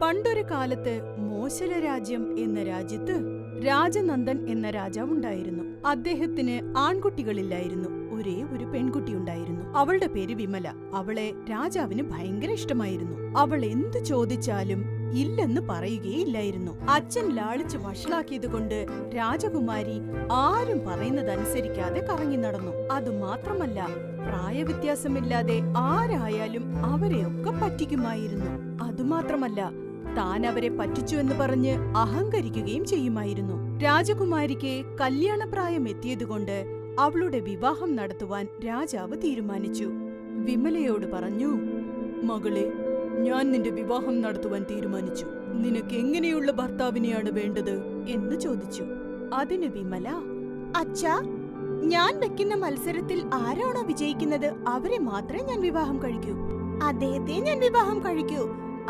പണ്ടൊരു കാലത്ത് മോശല രാജ്യം എന്ന രാജ്യത്ത് രാജനന്ദൻ എന്ന രാജാവുണ്ടായിരുന്നു. അദ്ദേഹത്തിന് ആൺകുട്ടികളില്ലായിരുന്നു. ഒരേ ഒരു പെൺകുട്ടിയുണ്ടായിരുന്നു. അവളുടെ പേര് വിമല. അവളെ രാജാവിന് ഭയങ്കര ഇഷ്ടമായിരുന്നു. അവൾ എന്തു ചോദിച്ചാലും ഇല്ലെന്ന് പറയുകയില്ലായിരുന്നു. അച്ഛൻ ലാളിച്ച് വഷളാക്കിയതുകൊണ്ട് രാജകുമാരി ആരും പറയുന്നതനുസരിക്കാതെ കറങ്ങി നടന്നു. അതുമാത്രമല്ല, പ്രായവ്യത്യാസമില്ലാതെ ആരായാലും അവരെയൊക്കെ പറ്റിക്കുമായിരുന്നു. അതുമാത്രമല്ല, താൻ അവരെ പറ്റിച്ചു എന്ന് പറഞ്ഞ് അഹങ്കരിക്കുകയും ചെയ്യുമായിരുന്നു. രാജകുമാരിക്ക് കല്യാണപ്രായം എത്തിയതുകൊണ്ട് അവളുടെ വിവാഹം നടത്തുവാൻ രാജാവ് തീരുമാനിച്ചു. വിമലയോട് പറഞ്ഞു, മകളെ, ഞാൻ നിന്റെ വിവാഹം നടത്തുവാൻ തീരുമാനിച്ചു. നിനക്ക് എങ്ങനെയുള്ള ഭർത്താവിനെയാണ് വേണ്ടത് എന്ന് ചോദിച്ചു. അതിന് വിമല, അച്ഛാ, ഞാൻ വെക്കുന്ന മത്സരത്തിൽ ആരാണോ വിജയിക്കുന്നത് അവരെ മാത്രമേ ഞാൻ വിവാഹം കഴിക്കൂ. അദ്ദേഹത്തെ ഞാൻ വിവാഹം കഴിക്കൂ.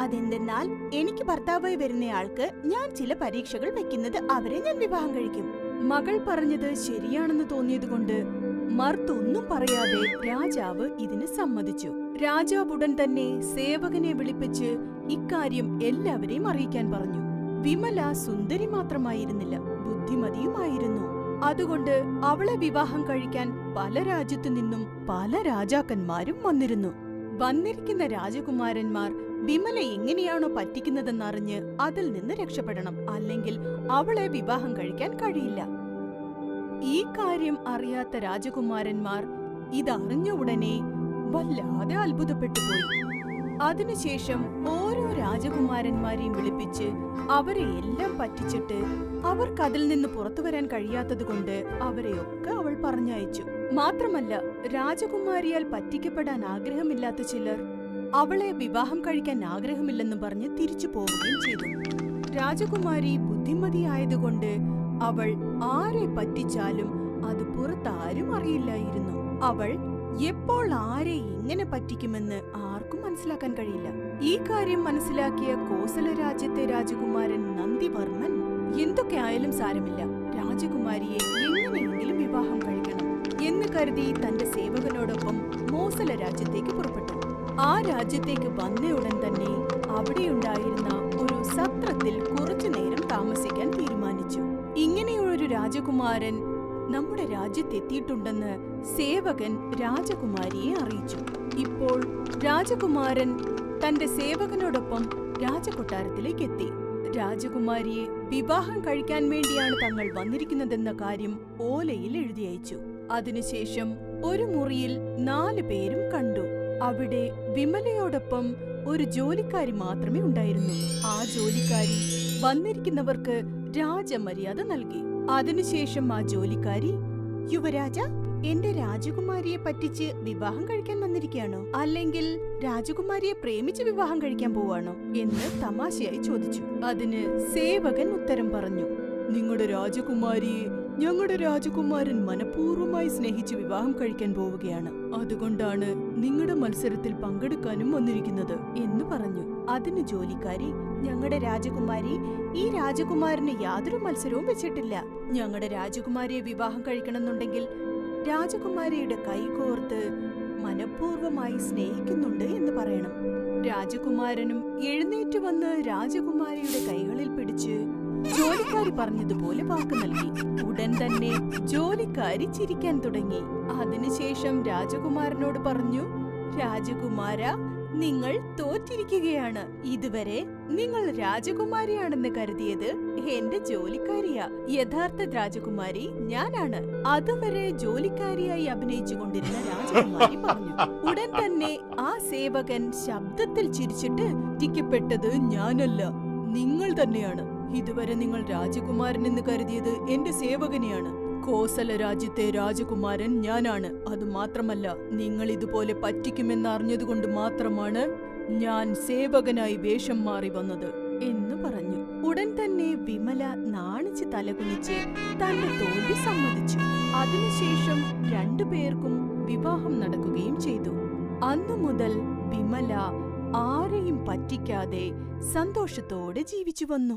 അതെന്തെന്നാൽ എനിക്ക് ഭർത്താവായി വരുന്നയാൾക്ക് ഞാൻ ചില പരീക്ഷകൾ വെക്കുന്നത് അവരെ ഞാൻ വിവാഹം കഴിക്കും. മകൾ പറഞ്ഞത് ശരിയാണെന്ന് തോന്നിയതുകൊണ്ട് മർത്തൊന്നും പറയാതെ രാജാവ് ഇതിന് സമ്മതിച്ചു. രാജാവ് ഉടൻ തന്നെ സേവകനെ വിളിപ്പിച്ച് ഇക്കാര്യം എല്ലാവരെയും അറിയിക്കാൻ പറഞ്ഞു. വിമല സുന്ദരി മാത്രമായിരുന്നില്ല, ബുദ്ധിമതിയുമായിരുന്നു. അതുകൊണ്ട് അവളെ വിവാഹം കഴിക്കാൻ പല രാജ്യത്തു നിന്നും പല രാജാക്കന്മാരും വന്നിരുന്നു. വന്നിരിക്കുന്ന രാജകുമാരന്മാർ വിമല എങ്ങനെയാണോ പറ്റിക്കുന്നതെന്നറിഞ്ഞ് അതിൽ നിന്ന് രക്ഷപ്പെടണം, അല്ലെങ്കിൽ അവളെ വിവാഹം കഴിക്കാൻ കഴിയില്ല. ഈ കാര്യം അറിയാത്ത രാജകുമാരന്മാർ ഇതറിഞ്ഞ ഉടനെ വല്ലാതെ അത്ഭുതപ്പെട്ടുപോയി. അതിനുശേഷം ഓരോ രാജകുമാരന്മാരെയും വിളിപ്പിച്ച് അവരെ എല്ലാം പറ്റിച്ചിട്ട് അവർക്കതിൽ നിന്ന് പുറത്തുവരാൻ കഴിയാത്തതുകൊണ്ട് അവരെയൊക്കെ അവൾ പറഞ്ഞയച്ചു. മാത്രമല്ല, രാജകുമാരിയാൽ പറ്റിക്കപ്പെടാൻ ആഗ്രഹമില്ലാത്ത ചിലർ അവളെ വിവാഹം കഴിക്കാൻ ആഗ്രഹമില്ലെന്ന് പറഞ്ഞ് തിരിച്ചു പോവുകയും ചെയ്തു. രാജകുമാരി ബുദ്ധിമതിയായതുകൊണ്ട് അവൾ ആരെ പറ്റിച്ചാലും അത് പുറത്താരും അറിയില്ലായിരുന്നു. അവൾ എപ്പോൾ ആരെ എങ്ങനെ പറ്റിക്കുമെന്ന് ആർക്കും മനസ്സിലാക്കാൻ കഴിയില്ല. ഈ കാര്യം മനസ്സിലാക്കിയ കോസല രാജ്യത്തെ രാജകുമാരൻ നന്ദിവർമ്മൻ എന്തൊക്കെ ആയാലും സാരമില്ല, രാജകുമാരിയെ എങ്ങനെയെങ്കിലും വിവാഹം കഴിക്കണം എന്ന് കരുതി തന്റെ സേവകനോടൊപ്പം മോസല രാജ്യത്തേക്ക് പുറപ്പെട്ടു. ആ രാജ്യത്തേക്ക് വന്നയുടൻ തന്നെ അവിടെയുണ്ടായിരുന്ന ഒരു സത്രത്തിൽ കുറച്ചുനേരം താമസിക്കാൻ തീരുമാനിച്ചു. ഇങ്ങനെയൊരു രാജകുമാരൻ നമ്മുടെ രാജ്യത്തെത്തിയിട്ടുണ്ടെന്ന് സേവകൻ രാജകുമാരിയെ അറിയിച്ചു. ഇപ്പോൾ രാജകുമാരൻ തന്റെ സേവകനോടൊപ്പം രാജകൊട്ടാരത്തിലേക്ക് എത്തി. രാജകുമാരിയെ വിവാഹം കഴിക്കാൻ വേണ്ടിയാണ് തങ്ങൾ വന്നിരിക്കുന്നതെന്ന കാര്യം ഓലയിൽ എഴുതി അയച്ചു. അതിനുശേഷം ഒരു മുറിയിൽ 4 പേരും കണ്ടു. അവിടെ വിമലയോടൊപ്പം ഒരു ജോലിക്കാരി മാത്രമേ ഉണ്ടായിരുന്നുള്ളൂ. ആ ജോലിക്കാരി വന്നിരിക്കുന്നവർക്ക് രാജമര്യാദ നൽകി. അതിനുശേഷം ആ ജോലിക്കാരി, യുവരാജ, എന്റെ രാജകുമാരിയെ പറ്റിച്ച് വിവാഹം കഴിക്കാൻ വന്നിരിക്കുകയാണോ, അല്ലെങ്കിൽ രാജകുമാരിയെ പ്രേമിച്ച് വിവാഹം കഴിക്കാൻ പോവാണോ എന്ന് തമാശയായി ചോദിച്ചു. അതിന് സേവകൻ ഉത്തരം പറഞ്ഞു, നിങ്ങളുടെ രാജകുമാരിയെ ഞങ്ങളുടെ രാജകുമാരൻ മനഃപൂർവ്വമായി സ്നേഹിച്ച് വിവാഹം കഴിക്കാൻ പോവുകയാണ്. അതുകൊണ്ടാണ് നിങ്ങളുടെ മത്സരത്തിൽ പങ്കെടുക്കാനും വന്നിരിക്കുന്നത് എന്ന് പറഞ്ഞു. അതിന് ജോലിക്കാരി, ഞങ്ങളുടെ രാജകുമാരി ഈ രാജകുമാരന് യാതൊരു മത്സരവും വെച്ചിട്ടില്ല. ഞങ്ങളുടെ രാജകുമാരിയെ വിവാഹം കഴിക്കണമെന്നുണ്ടെങ്കിൽ രാജകുമാരിയുടെ കൈകോർത്ത് മനഃപൂർവ്വമായി സ്നേഹിക്കുന്നുണ്ട് എന്ന് പറയണം. രാജകുമാരനും എഴുന്നേറ്റ് വന്ന് രാജകുമാരിയുടെ കൈകളിൽ പിടിച്ച് ജോലിക്കാരി പറഞ്ഞതുപോലെ വാക്ക് നൽകി. ഉടൻ തന്നെ ജോലിക്കാരി ചിരിക്കാൻ തുടങ്ങി. അതിനുശേഷം രാജകുമാരനോട് പറഞ്ഞു, രാജകുമാര, നിങ്ങൾ തോറ്റിരിക്കുകയാണ്. ഇതുവരെ നിങ്ങൾ രാജകുമാരിയാണെന്ന് കരുതിയത് എന്റെ ജോലിക്കാരിയാ. യഥാർത്ഥ രാജകുമാരി ഞാനാണ്. അതുവരെ ജോലിക്കാരിയായി അഭിനയിച്ചു കൊണ്ടിരുന്ന രാജകുമാരി പറഞ്ഞു. ഉടൻ തന്നെ ആ സേവകൻ ശബ്ദത്തിൽ ചിരിച്ചിട്ട്, ടിക്കപ്പെട്ടത് ഞാനല്ല, നിങ്ങൾ തന്നെയാണ്. ഇതുവരെ നിങ്ങൾ രാജകുമാരൻ എന്ന് കരുതിയത് എന്റെ സേവകനെയാണ്. കോസല രാജ്യത്തെ രാജകുമാരൻ ഞാനാണ്. അതുമാത്രമല്ല, നിങ്ങൾ ഇതുപോലെ പറ്റിക്കുമെന്നറിഞ്ഞതുകൊണ്ട് മാത്രമാണ് ഞാൻ സേവകനായി വേഷം മാറി വന്നത് എന്ന് പറഞ്ഞു. ഉടൻ തന്നെ വിമല നാണിച്ച് തലകുനിച്ച് തന്റെ തോൽവി സമ്മതിച്ചു. അതിനുശേഷം 2 പേർക്കും വിവാഹം നടക്കുകയും ചെയ്തു. അന്നു മുതൽ വിമല ആരെയും പറ്റിക്കാതെ സന്തോഷത്തോടെ ജീവിച്ചു വന്നു.